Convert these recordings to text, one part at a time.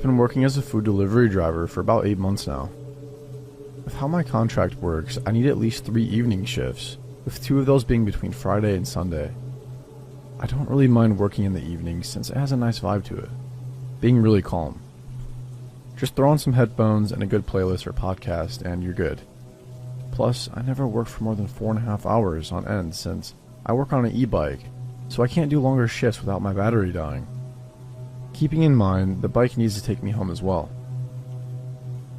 I've been working as a food delivery driver for about 8 months now. With how my contract works, I need at least 3 evening shifts, with 2 of those being between Friday and Sunday. I don't really mind working in the evenings since it has a nice vibe to it, being really calm. Just throw on some headphones and a good playlist or podcast and you're good. Plus, I never work for more than 4.5 hours on end since I work on an e-bike, so I can't do longer shifts without my battery dying. Keeping in mind, the bike needs to take me home as well.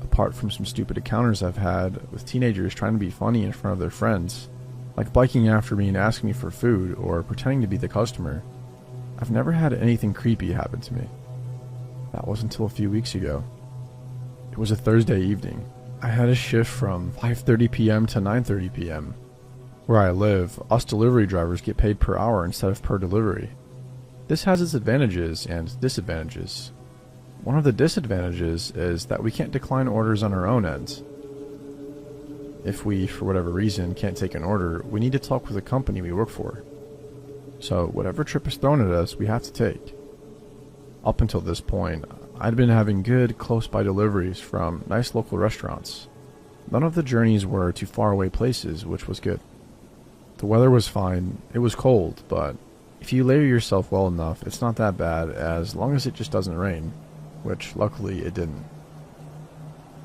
Apart from some stupid encounters I've had with teenagers trying to be funny in front of their friends, like biking after me and asking me for food or pretending to be the customer, I've never had anything creepy happen to me. That was until a few weeks ago. It was a Thursday evening. I had a shift from 5:30 p.m. to 9:30 p.m. Where I live, us delivery drivers get paid per hour instead of per delivery. This has its advantages and disadvantages. One of the disadvantages is that we can't decline orders on our own end. If we, for whatever reason, can't take an order, we need to talk with the company we work for. So whatever trip is thrown at us, we have to take. Up until this point, I'd been having good, close-by deliveries from nice local restaurants. None of the journeys were to faraway places, which was good. The weather was fine, it was cold, but if you layer yourself well enough, it's not that bad as long as it just doesn't rain, which luckily it didn't.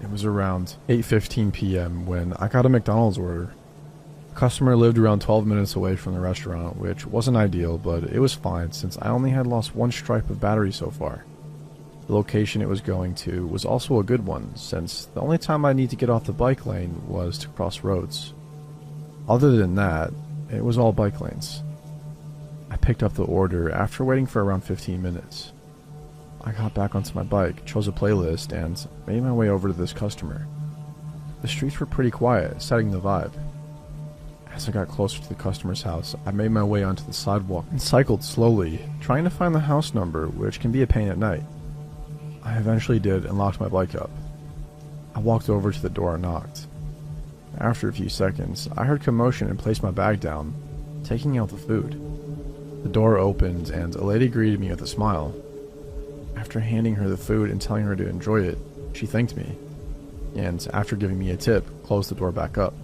It was around 8:15 p.m. when I got a McDonald's order. The customer lived around 12 minutes away from the restaurant, which wasn't ideal, but it was fine since I only had lost 1 stripe of battery so far. The location it was going to was also a good one, since the only time I need to get off the bike lane was to cross roads. Other than that, it was all bike lanes. I picked up the order after waiting for around 15 minutes. I got back onto my bike, chose a playlist, and made my way over to this customer. The streets were pretty quiet, setting the vibe. As I got closer to the customer's house, I made my way onto the sidewalk and cycled slowly, trying to find the house number, which can be a pain at night. I eventually did and locked my bike up. I walked over to the door and knocked. After a few seconds, I heard commotion and placed my bag down, taking out the food. The door opened and a lady greeted me with a smile. After handing her the food and telling her to enjoy it, she thanked me, and after giving me a tip, closed the door back up.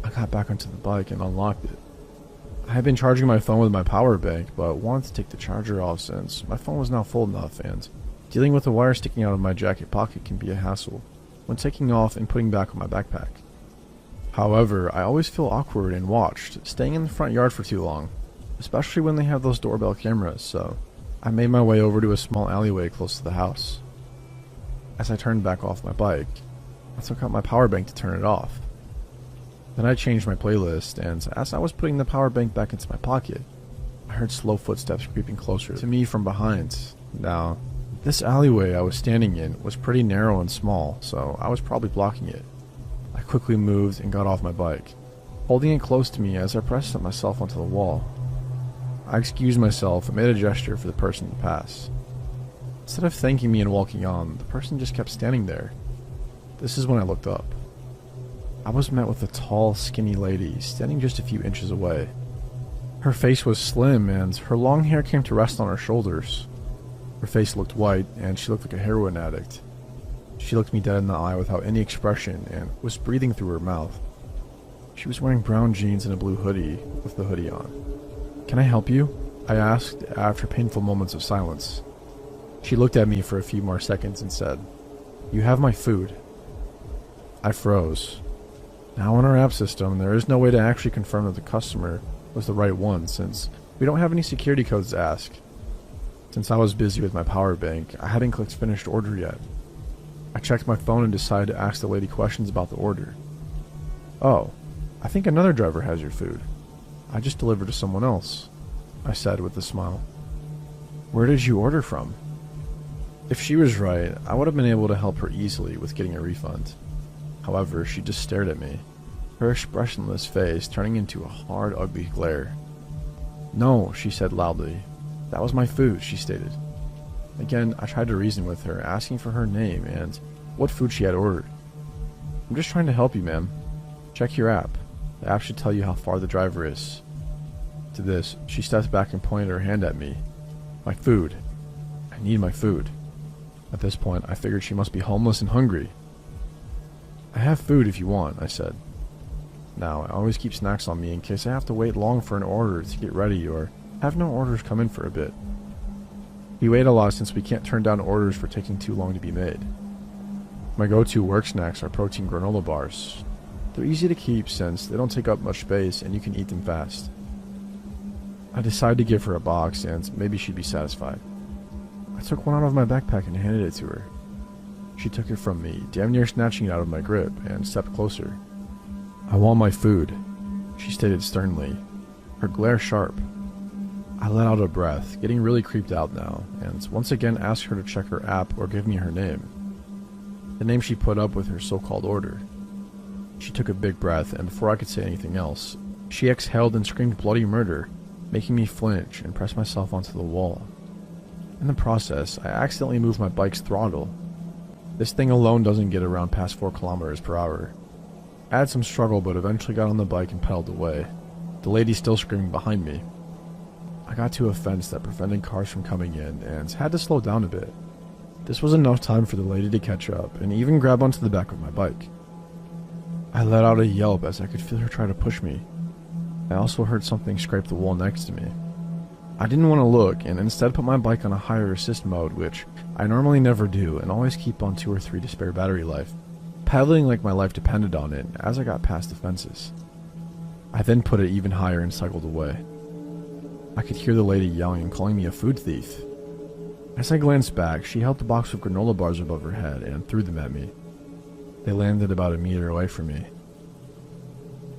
I got back onto the bike and unlocked it. I had been charging my phone with my power bank, but wanted to take the charger off since my phone was now full enough, and dealing with the wire sticking out of my jacket pocket can be a hassle when taking off and putting back on my backpack. However, I always feel awkward and watched, staying in the front yard for too long, especially when they have those doorbell cameras, so I made my way over to a small alleyway close to the house. As I turned back off my bike, I took out my power bank to turn it off. Then I changed my playlist, and as I was putting the power bank back into my pocket, I heard slow footsteps creeping closer to me from behind. Now, this alleyway I was standing in was pretty narrow and small, so I was probably blocking it. I quickly moved and got off my bike, holding it close to me as I pressed myself onto the wall. I excused myself and made a gesture for the person to pass. Instead of thanking me and walking on, the person just kept standing there. This is when I looked up. I was met with a tall, skinny lady standing just a few inches away. Her face was slim and her long hair came to rest on her shoulders. Her face looked white and she looked like a heroin addict. She looked me dead in the eye without any expression and was breathing through her mouth. She was wearing brown jeans and a blue hoodie with the hoodie on. "Can I help you?" I asked after painful moments of silence. She looked at me for a few more seconds and said, "You have my food." I froze. Now in our app system, there is no way to actually confirm that the customer was the right one since we don't have any security codes to ask. Since I was busy with my power bank, I hadn't clicked finished order yet. I checked my phone and decided to ask the lady questions about the order. "Oh, I think another driver has your food. I just delivered to someone else," I said with a smile. "Where did you order from?" If she was right, I would have been able to help her easily with getting a refund. However, she just stared at me, her expressionless face turning into a hard, ugly glare. "No," she said loudly. "That was my food," she stated. Again, I tried to reason with her, asking for her name and what food she had ordered. "I'm just trying to help you, ma'am. Check your app. The app should tell you how far the driver is." To this, she stepped back and pointed her hand at me. "My food. I need my food." At this point, I figured she must be homeless and hungry. "I have food if you want," I said. Now, I always keep snacks on me in case I have to wait long for an order to get ready or have no orders come in for a bit. We wait a lot since we can't turn down orders for taking too long to be made. My go-to work snacks are protein granola bars. They're easy to keep since they don't take up much space and you can eat them fast. I decided to give her a box and maybe she'd be satisfied. I took one out of my backpack and handed it to her. She took it from me, damn near snatching it out of my grip, and stepped closer. "I want my food," she stated sternly, her glare sharp. I let out a breath, getting really creeped out now, and once again asked her to check her app or give me her name. The name she put up with her so-called order. She took a big breath, and before I could say anything else, she exhaled and screamed bloody murder, making me flinch and press myself onto the wall. In the process, I accidentally moved my bike's throttle. This thing alone doesn't get around past 4 kilometers per hour. I had some struggle but eventually got on the bike and pedaled away, the lady still screaming behind me. I got to a fence that prevented cars from coming in and had to slow down a bit. This was enough time for the lady to catch up and even grab onto the back of my bike. I let out a yelp as I could feel her try to push me. I also heard something scrape the wall next to me. I didn't want to look and instead put my bike on a higher assist mode, which I normally never do and always keep on 2 or 3 to spare battery life, paddling like my life depended on it as I got past the fences. I then put it even higher and cycled away. I could hear the lady yelling and calling me a food thief. As I glanced back, she held the box of granola bars above her head and threw them at me. They landed about a meter away from me.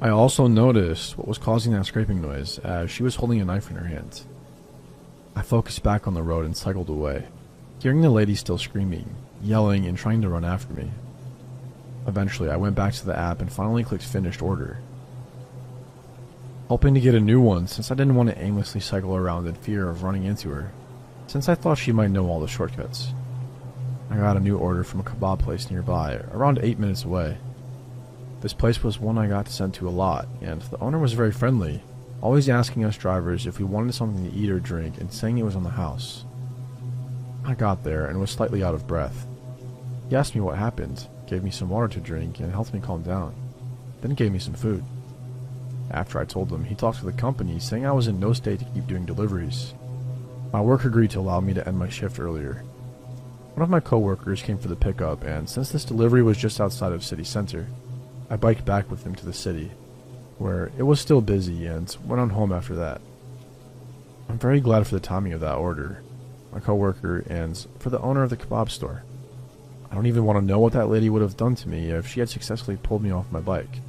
I also noticed what was causing that scraping noise, as she was holding a knife in her hand. I focused back on the road and cycled away, hearing the lady still screaming, yelling, and trying to run after me. Eventually, I went back to the app and finally clicked finished order, hoping to get a new one since I didn't want to aimlessly cycle around in fear of running into her, since I thought she might know all the shortcuts. I got a new order from a kebab place nearby, around 8 minutes away. This place was one I got sent to a lot, and the owner was very friendly, always asking us drivers if we wanted something to eat or drink and saying it was on the house. I got there and was slightly out of breath. He asked me what happened, gave me some water to drink, and helped me calm down, then gave me some food. After I told him, he talked to the company, saying I was in no state to keep doing deliveries. My work agreed to allow me to end my shift earlier. One of my co-workers came for the pickup, and since this delivery was just outside of city center, I biked back with him to the city, where it was still busy, and went on home after that. I'm very glad for the timing of that order, my co-worker, and for the owner of the kebab store. I don't even want to know what that lady would have done to me if she had successfully pulled me off my bike.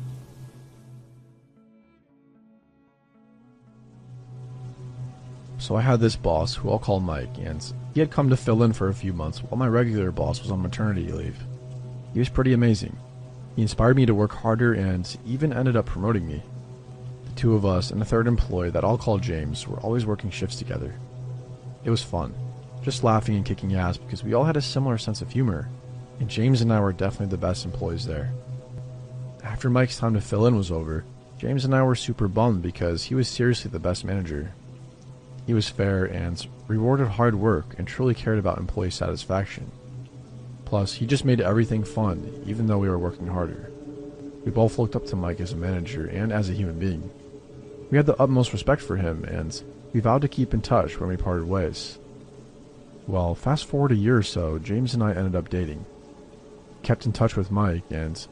So I had this boss, who I'll call Mike, and he had come to fill in for a few months while my regular boss was on maternity leave. He was pretty amazing. He inspired me to work harder and even ended up promoting me. The 2 of us and a 3rd employee that I'll call James were always working shifts together. It was fun, just laughing and kicking ass because we all had a similar sense of humor, and James and I were definitely the best employees there. After Mike's time to fill in was over, James and I were super bummed because he was seriously the best manager. He was fair and rewarded hard work and truly cared about employee satisfaction. Plus, he just made everything fun, even though we were working harder. We both looked up to Mike as a manager and as a human being. We had the utmost respect for him, and we vowed to keep in touch when we parted ways. Well, fast forward a year or so, James and I ended up dating. Kept in touch with Mike, and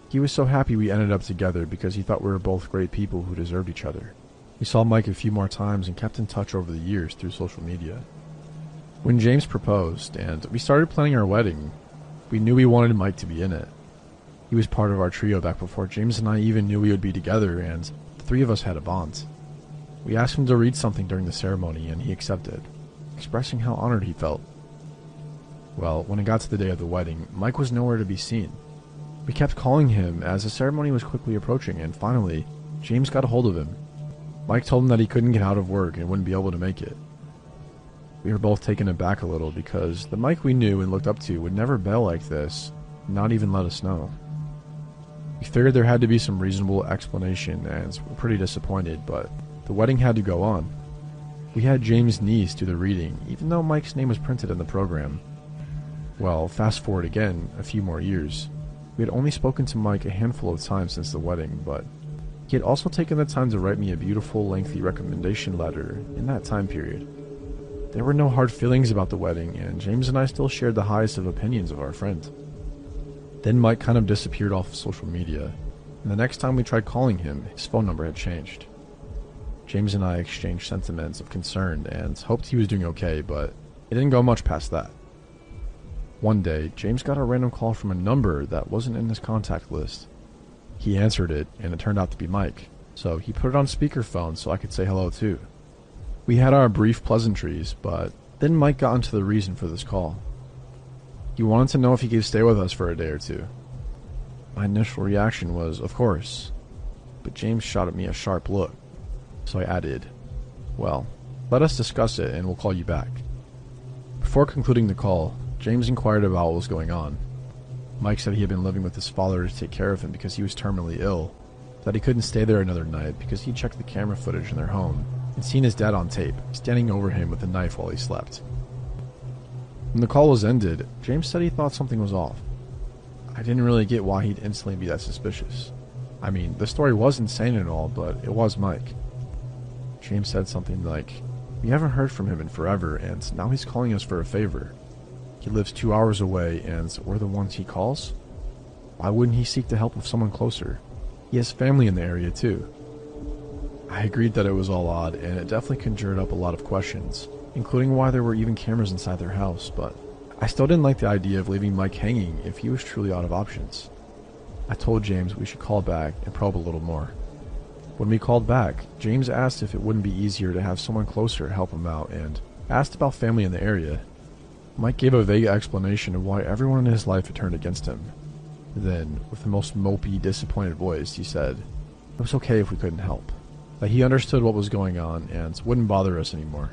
he was so happy we ended up together because he thought we were both great people who deserved each other. We saw Mike a few more times and kept in touch over the years through social media. When James proposed and we started planning our wedding, we knew we wanted Mike to be in it. He was part of our trio back before James and I even knew we would be together, and the 3 of us had a bond. We asked him to read something during the ceremony and he accepted, expressing how honored he felt. Well, when it got to the day of the wedding, Mike was nowhere to be seen. We kept calling him as the ceremony was quickly approaching, and finally, James got a hold of him. Mike told him that he couldn't get out of work and wouldn't be able to make it. We were both taken aback a little because the Mike we knew and looked up to would never bail like this, not even let us know. We figured there had to be some reasonable explanation and were pretty disappointed, but the wedding had to go on. We had James' niece do the reading, even though Mike's name was printed in the program. Well, fast forward again, a few more years. We had only spoken to Mike a handful of times since the wedding, but he had also taken the time to write me a beautiful, lengthy recommendation letter in that time period. There were no hard feelings about the wedding, and James and I still shared the highest of opinions of our friend. Then Mike kind of disappeared off of social media, and the next time we tried calling him, his phone number had changed. James and I exchanged sentiments of concern and hoped he was doing okay, but it didn't go much past that. One day, James got a random call from a number that wasn't in his contact list. He answered it, and it turned out to be Mike, so he put it on speakerphone so I could say hello too. We had our brief pleasantries, but then Mike got into the reason for this call. He wanted to know if he could stay with us for a day or two. My initial reaction was, of course, but James shot at me a sharp look, so I added, "Well, let us discuss it and we'll call you back." Before concluding the call, James inquired about what was going on. Mike said he had been living with his father to take care of him because he was terminally ill, that he couldn't stay there another night because he checked the camera footage in their home and seen his dad on tape, standing over him with a knife while he slept. When the call was ended, James said he thought something was off. I didn't really get why he'd instantly be that suspicious. I mean, the story was insane and all, but it was Mike. James said something like, "We haven't heard from him in forever, and now he's calling us for a favor. He lives 2 hours away, and we're the ones he calls? Why wouldn't he seek the help of someone closer? He has family in the area too." I agreed that it was all odd, and it definitely conjured up a lot of questions, including why there were even cameras inside their house, but I still didn't like the idea of leaving Mike hanging if he was truly out of options. I told James we should call back and probe a little more. When we called back, James asked if it wouldn't be easier to have someone closer help him out and asked about family in the area. Mike gave a vague explanation of why everyone in his life had turned against him. Then, with the most mopey, disappointed voice, he said it was okay if we couldn't help, that he understood what was going on and wouldn't bother us anymore.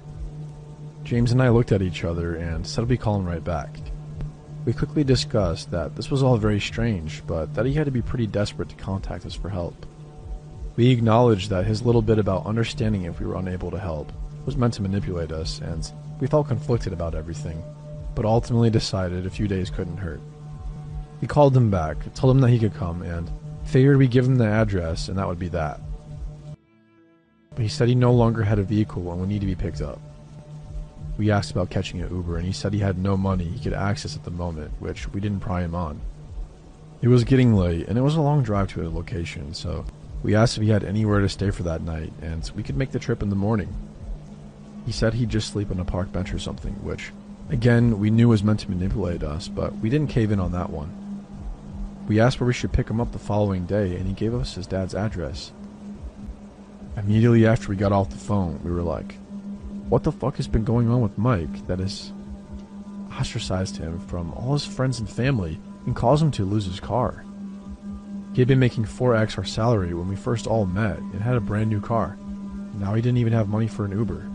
James and I looked at each other and said we'd call him right back. We quickly discussed that this was all very strange, but that he had to be pretty desperate to contact us for help. We acknowledged that his little bit about understanding if we were unable to help was meant to manipulate us, and we felt conflicted about everything, but ultimately decided a few days couldn't hurt. We called him back, told him that he could come, and figured we'd give him the address and that would be that. But he said he no longer had a vehicle and would need to be picked up. We asked about catching an Uber, and he said he had no money he could access at the moment, which we didn't pry him on. It was getting late, and it was a long drive to his location, so we asked if he had anywhere to stay for that night, and we could make the trip in the morning. He said he'd just sleep on a park bench or something, which, again, we knew was meant to manipulate us, but we didn't cave in on that one. We asked where we should pick him up the following day, and he gave us his dad's address. Immediately after we got off the phone, we were like, what the fuck has been going on with Mike that has ostracized him from all his friends and family and caused him to lose his car? He had been making 4x our salary when we first all met and had a brand new car. Now he didn't even have money for an Uber.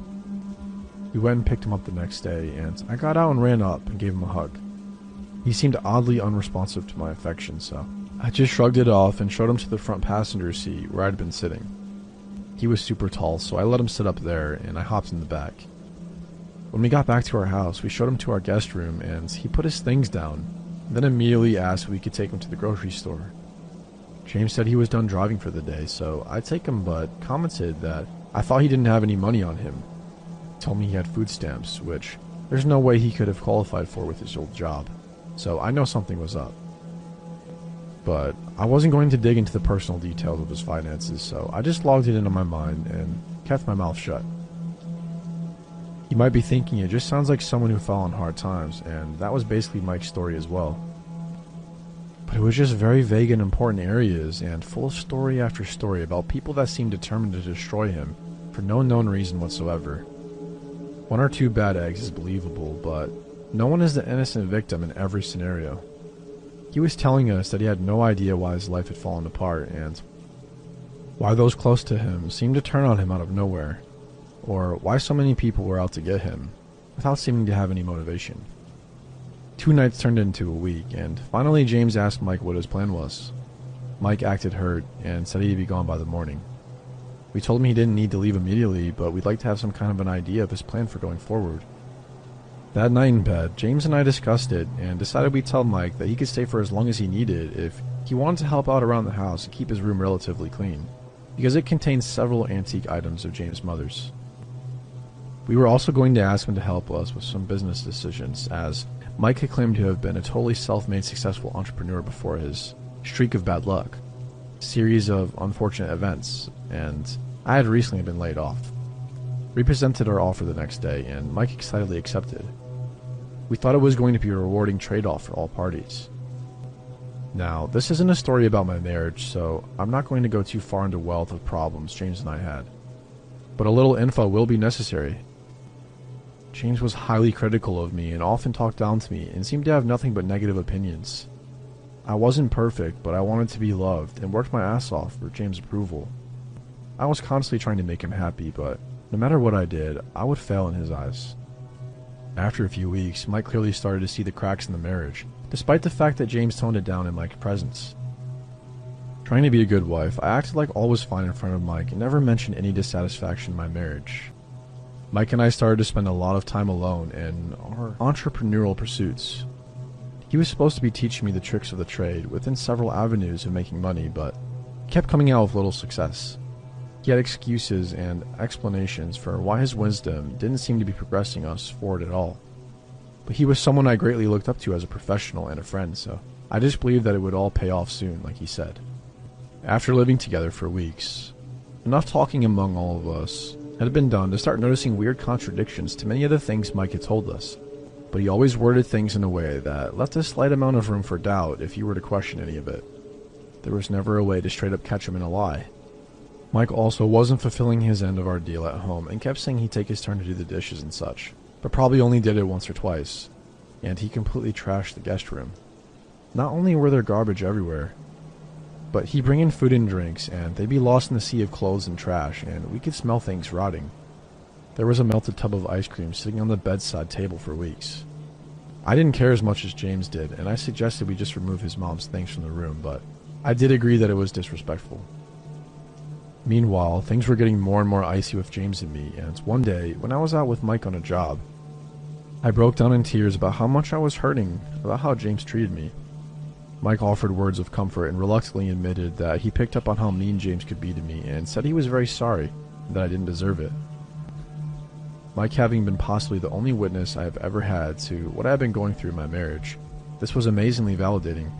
We went and picked him up the next day, and I got out and ran up and gave him a hug. He seemed oddly unresponsive to my affection, so I just shrugged it off and showed him to the front passenger seat where I'd been sitting. He was super tall, so I let him sit up there, and I hopped in the back. When we got back to our house, we showed him to our guest room, and he put his things down, then immediately asked if we could take him to the grocery store. James said he was done driving for the day, so I'd take him, but commented that I thought he didn't have any money on him. He told me he had food stamps, which there's no way he could have qualified for with his old job, so I know something was up. But I wasn't going to dig into the personal details of his finances, so I just logged it into my mind and kept my mouth shut. You might be thinking it just sounds like someone who fell on hard times, and that was basically Mike's story as well. But it was just very vague in important areas and full of story after story about people that seemed determined to destroy him for no known reason whatsoever. 1 or 2 bad eggs is believable, but no one is the innocent victim in every scenario. He was telling us that he had no idea why his life had fallen apart and why those close to him seemed to turn on him out of nowhere, or why so many people were out to get him without seeming to have any motivation. 2 nights turned into a week, and finally James asked Mike what his plan was. Mike acted hurt and said he'd be gone by the morning. We told him he didn't need to leave immediately, but we'd like to have some kind of an idea of his plan for going forward. That night in bed, James and I discussed it and decided we'd tell Mike that he could stay for as long as he needed if he wanted to help out around the house and keep his room relatively clean, because it contained several antique items of James' mother's. We were also going to ask him to help us with some business decisions, as Mike had claimed to have been a totally self-made successful entrepreneur before his streak of bad luck, series of unfortunate events, and I had recently been laid off. We presented our offer the next day, and Mike excitedly accepted. We thought it was going to be a rewarding trade-off for all parties. Now, this isn't a story about my marriage, so I'm not going to go too far into wealth of problems James and I had. But a little info will be necessary. James was highly critical of me and often talked down to me and seemed to have nothing but negative opinions. I wasn't perfect, but I wanted to be loved and worked my ass off for James' approval. I was constantly trying to make him happy, but no matter what I did, I would fail in his eyes. After a few weeks, Mike clearly started to see the cracks in the marriage, despite the fact that James toned it down in Mike's presence. Trying to be a good wife, I acted like all was fine in front of Mike and never mentioned any dissatisfaction in my marriage. Mike and I started to spend a lot of time alone in our entrepreneurial pursuits. He was supposed to be teaching me the tricks of the trade within several avenues of making money, but kept coming out with little success. He had excuses and explanations for why his wisdom didn't seem to be progressing us forward at all. But he was someone I greatly looked up to as a professional and a friend, so I just believed that it would all pay off soon, like he said. After living together for weeks, enough talking among all of us had been done to start noticing weird contradictions to many of the things Mike had told us, but he always worded things in a way that left a slight amount of room for doubt if you were to question any of it. There was never a way to straight up catch him in a lie. Mike also wasn't fulfilling his end of our deal at home and kept saying he'd take his turn to do the dishes and such, but probably only did it once or twice, and he completely trashed the guest room. Not only were there garbage everywhere, but he'd bring in food and drinks, and they'd be lost in the sea of clothes and trash, and we could smell things rotting. There was a melted tub of ice cream sitting on the bedside table for weeks. I didn't care as much as James did, and I suggested we just remove his mom's things from the room, but I did agree that it was disrespectful. Meanwhile, things were getting more and more icy with James and me, and one day, when I was out with Mike on a job, I broke down in tears about how much I was hurting about how James treated me. Mike offered words of comfort and reluctantly admitted that he picked up on how mean James could be to me and said he was very sorry and that I didn't deserve it. Mike having been possibly the only witness I have ever had to what I had been going through in my marriage, this was amazingly validating.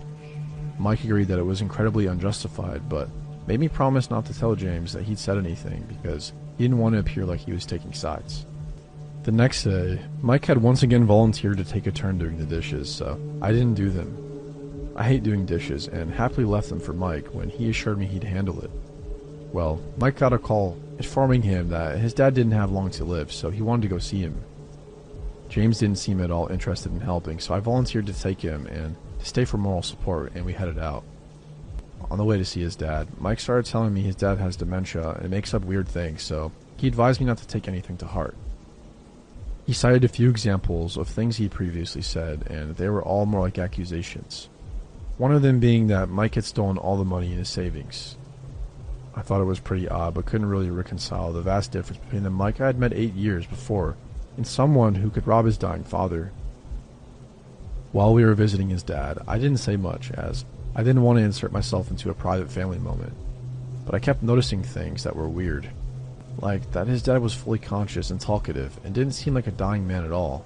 Mike agreed that it was incredibly unjustified, but made me promise not to tell James that he'd said anything because he didn't want to appear like he was taking sides. The next day, Mike had once again volunteered to take a turn doing the dishes, so I didn't do them. I hate doing dishes and happily left them for Mike when he assured me he'd handle it. Well, Mike got a call informing him that his dad didn't have long to live, so he wanted to go see him. James didn't seem at all interested in helping, so I volunteered to take him and to stay for moral support, and we headed out. On the way to see his dad, Mike started telling me his dad has dementia and makes up weird things, so he advised me not to take anything to heart. He cited a few examples of things he'd previously said, and they were all more like accusations. One of them being that Mike had stolen all the money in his savings. I thought it was pretty odd, but couldn't really reconcile the vast difference between the Mike I had met 8 years before and someone who could rob his dying father. While we were visiting his dad, I didn't say much, as I didn't want to insert myself into a private family moment, but I kept noticing things that were weird, like that his dad was fully conscious and talkative and didn't seem like a dying man at all.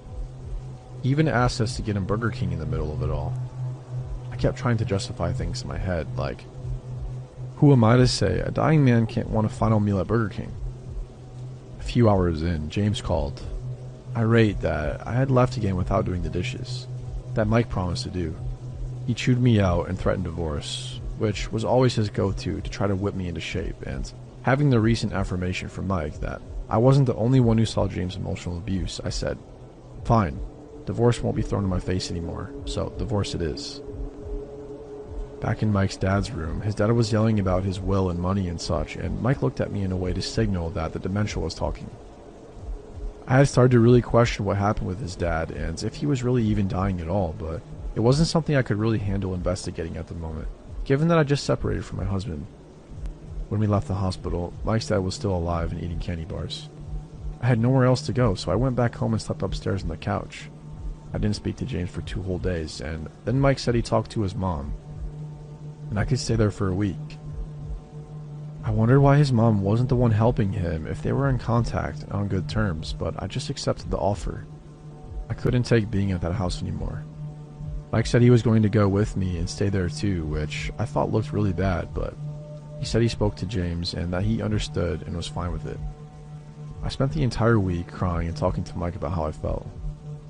He even asked us to get him Burger King in the middle of it all. I kept trying to justify things in my head, like, who am I to say a dying man can't want a final meal at Burger King? A few hours in, James called, irate that I had left again without doing the dishes, that Mike promised to do. He chewed me out and threatened divorce, which was always his go-to to try to whip me into shape, and having the recent affirmation from Mike that I wasn't the only one who saw James' emotional abuse, I said, fine, divorce won't be thrown in my face anymore, so divorce it is. Back in Mike's dad's room, his dad was yelling about his will and money and such, and Mike looked at me in a way to signal that the dementia was talking. I had started to really question what happened with his dad and if he was really even dying at all, but it wasn't something I could really handle investigating at the moment, given that I just separated from my husband. When we left the hospital, Mike's dad was still alive and eating candy bars. I had nowhere else to go, so I went back home and slept upstairs on the couch. I didn't speak to James for 2 whole days, and then Mike said he talked to his mom, and I could stay there for a week. I wondered why his mom wasn't the one helping him if they were in contact and on good terms, but I just accepted the offer. I couldn't take being at that house anymore. Mike said he was going to go with me and stay there too, which I thought looked really bad, but he said he spoke to James and that he understood and was fine with it. I spent the entire week crying and talking to Mike about how I felt,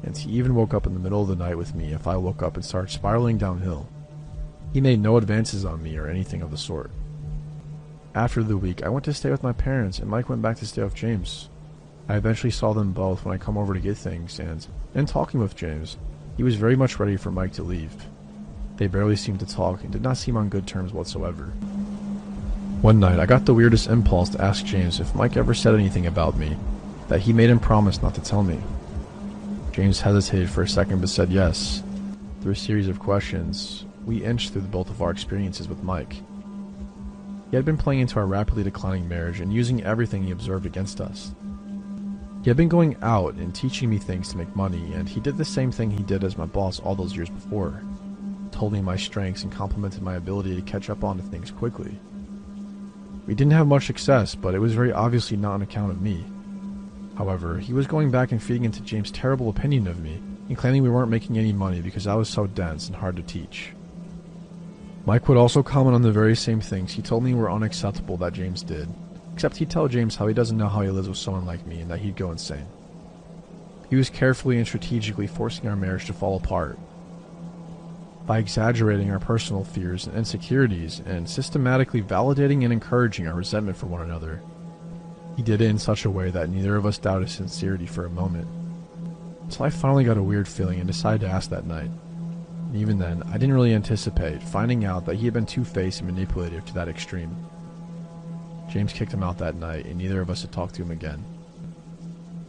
and he even woke up in the middle of the night with me if I woke up and started spiraling downhill. He made no advances on me or anything of the sort. After the week, I went to stay with my parents, and Mike went back to stay with James. I eventually saw them both when I come over to get things, and in talking with James, he was very much ready for Mike to leave. They barely seemed to talk and did not seem on good terms whatsoever. One night, I got the weirdest impulse to ask James if Mike ever said anything about me, that he made him promise not to tell me. James hesitated for a second but said yes. Through a series of questions, we inched through both of our experiences with Mike. He had been playing into our rapidly declining marriage and using everything he observed against us. He had been going out and teaching me things to make money, and he did the same thing he did as my boss all those years before. Told me my strengths and complimented my ability to catch up onto things quickly. We didn't have much success, but it was very obviously not on account of me. However, he was going back and feeding into James' terrible opinion of me and claiming we weren't making any money because I was so dense and hard to teach. Mike would also comment on the very same things he told me were unacceptable that James did, except he'd tell James how he doesn't know how he lives with someone like me and that he'd go insane. He was carefully and strategically forcing our marriage to fall apart by exaggerating our personal fears and insecurities and systematically validating and encouraging our resentment for one another. He did it in such a way that neither of us doubted his sincerity for a moment, until I finally got a weird feeling and decided to ask that night. And even then, I didn't really anticipate finding out that he had been two-faced and manipulative to that extreme. James kicked him out that night, and neither of us had talked to him again.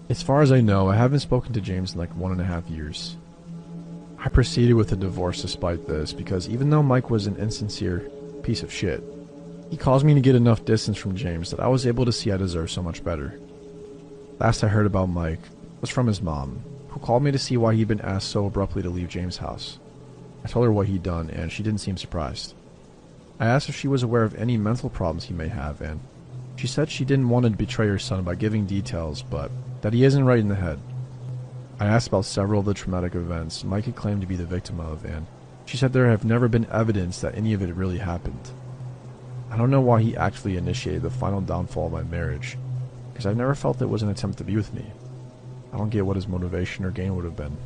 As far as I know, I haven't spoken to James in like 1.5 years. I proceeded with the divorce despite this, because even though Mike was an insincere piece of shit, he caused me to get enough distance from James that I was able to see I deserved so much better. Last I heard about Mike was from his mom, who called me to see why he'd been asked so abruptly to leave James' house. I told her what he'd done, and she didn't seem surprised. I asked if she was aware of any mental problems he may have, and she said she didn't want to betray her son by giving details, but that he isn't right in the head. I asked about several of the traumatic events Mike had claimed to be the victim of, and she said there have never been evidence that any of it really happened. I don't know why he actually initiated the final downfall of my marriage, because I've never felt it was an attempt to be with me. I don't get what his motivation or gain would have been.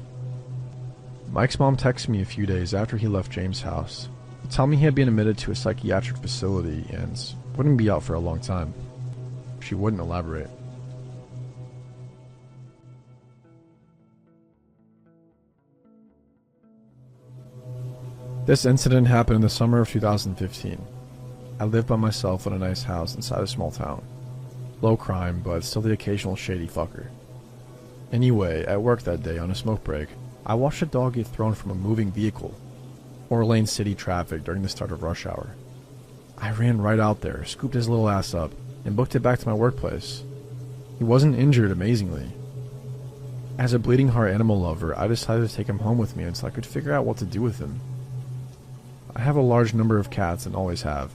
Mike's mom texted me a few days after he left James' house to tell me he had been admitted to a psychiatric facility and wouldn't be out for a long time. She wouldn't elaborate. This incident happened in the summer of 2015. I lived by myself in a nice house inside a small town. Low crime, but still the occasional shady fucker. Anyway, at work that day on a smoke break, I watched a dog get thrown from a moving vehicle, or lane city traffic during the start of rush hour. I ran right out there, scooped his little ass up, and booked it back to my workplace. He wasn't injured, amazingly. As a bleeding heart animal lover, I decided to take him home with me until I could figure out what to do with him. I have a large number of cats and always have.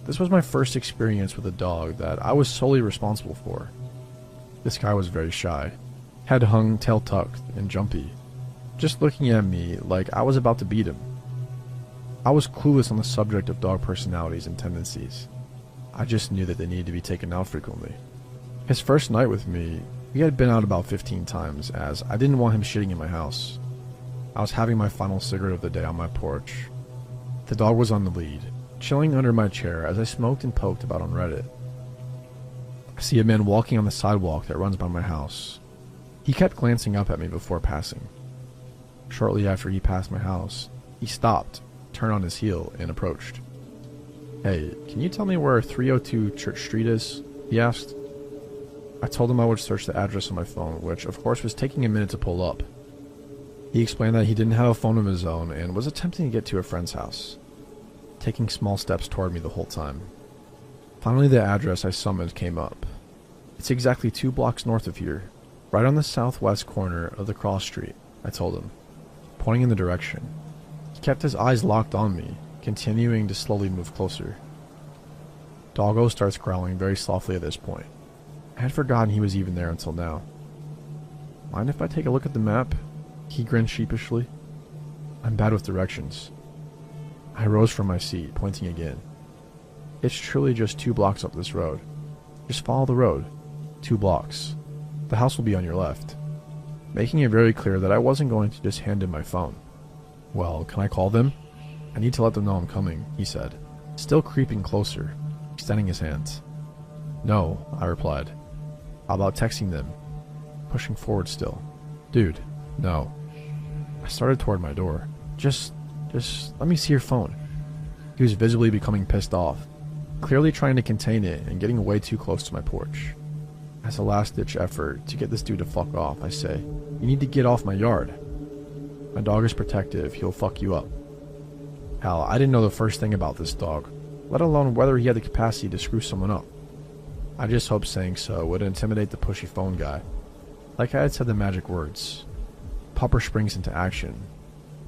This was my first experience with a dog that I was solely responsible for. This guy was very shy, head hung, tail tucked, and jumpy, just looking at me like I was about to beat him. I was clueless on the subject of dog personalities and tendencies. I just knew that they needed to be taken out frequently. His first night with me, we had been out about 15 times, as I didn't want him shitting in my house. I was having my final cigarette of the day on my porch. The dog was on the lead, chilling under my chair as I smoked and poked about on Reddit. I see a man walking on the sidewalk that runs by my house. He kept glancing up at me before passing. Shortly after he passed my house, he stopped, turned on his heel, and approached. "Hey, can you tell me where 302 Church Street is?" he asked. I told him I would search the address on my phone, which of course was taking a minute to pull up. He explained that he didn't have a phone of his own and was attempting to get to a friend's house, taking small steps toward me the whole time. Finally, the address I summoned came up. It's exactly 2 blocks north of here, right on the southwest corner of the cross street, I told him, pointing in the direction. He kept his eyes locked on me, continuing to slowly move closer. Doggo starts growling very softly at this point. I had forgotten he was even there until now. Mind if I take a look at the map? He grinned sheepishly. I'm bad with directions. I rose from my seat, pointing again. It's truly just 2 blocks up this road. Just follow the road. 2 blocks. The house will be on your left. Making it very clear that I wasn't going to just hand him my phone. Well, can I call them? I need to let them know I'm coming, he said, still creeping closer, extending his hands. No, I replied. How about texting them? Pushing forward still. Dude, no. I started toward my door. Just let me see your phone. He was visibly becoming pissed off, clearly trying to contain it and getting way too close to my porch. As a last-ditch effort to get this dude to fuck off, I say, you need to get off my yard. My dog is protective, he'll fuck you up. Hell, I didn't know the first thing about this dog, let alone whether he had the capacity to screw someone up. I just hoped saying so would intimidate the pushy phone guy. Like I had said the magic words. Pupper springs into action.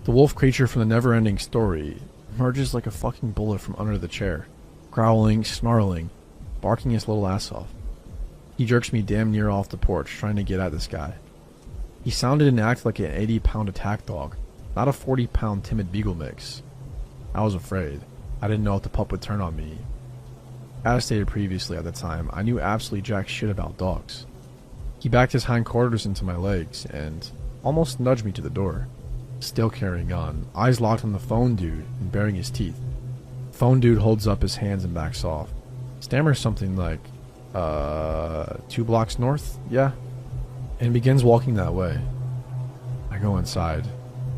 The wolf creature from the never-ending story emerges like a fucking bullet from under the chair, growling, snarling, barking his little ass off. He jerks me damn near off the porch trying to get at this guy. He sounded and acted like an 80-pound attack dog, not a 40-pound timid beagle mix. I was afraid. I didn't know if the pup would turn on me. As stated previously at the time, I knew absolutely jack shit about dogs. He backed his hindquarters into my legs and almost nudged me to the door. Still carrying on, eyes locked on the phone dude and baring his teeth. Phone dude holds up his hands and backs off. Stammers something like, 2 blocks north? Yeah? And begins walking that way. I go inside,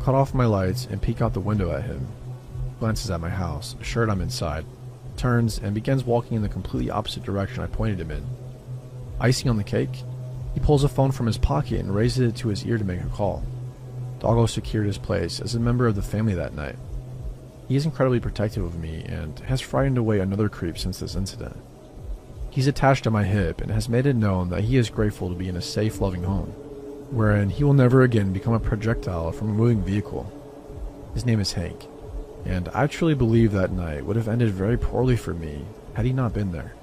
cut off my lights and peek out the window at him. Glances at my house, assured I'm inside, turns and begins walking in the completely opposite direction I pointed him in. Icing on the cake, he pulls a phone from his pocket and raises it to his ear to make a call. Doggo secured his place as a member of the family that night. He is incredibly protective of me and has frightened away another creep since this incident. He's attached to my hip and has made it known that he is grateful to be in a safe, loving home, wherein he will never again become a projectile from a moving vehicle. His name is Hank, and I truly believe that night would have ended very poorly for me had he not been there.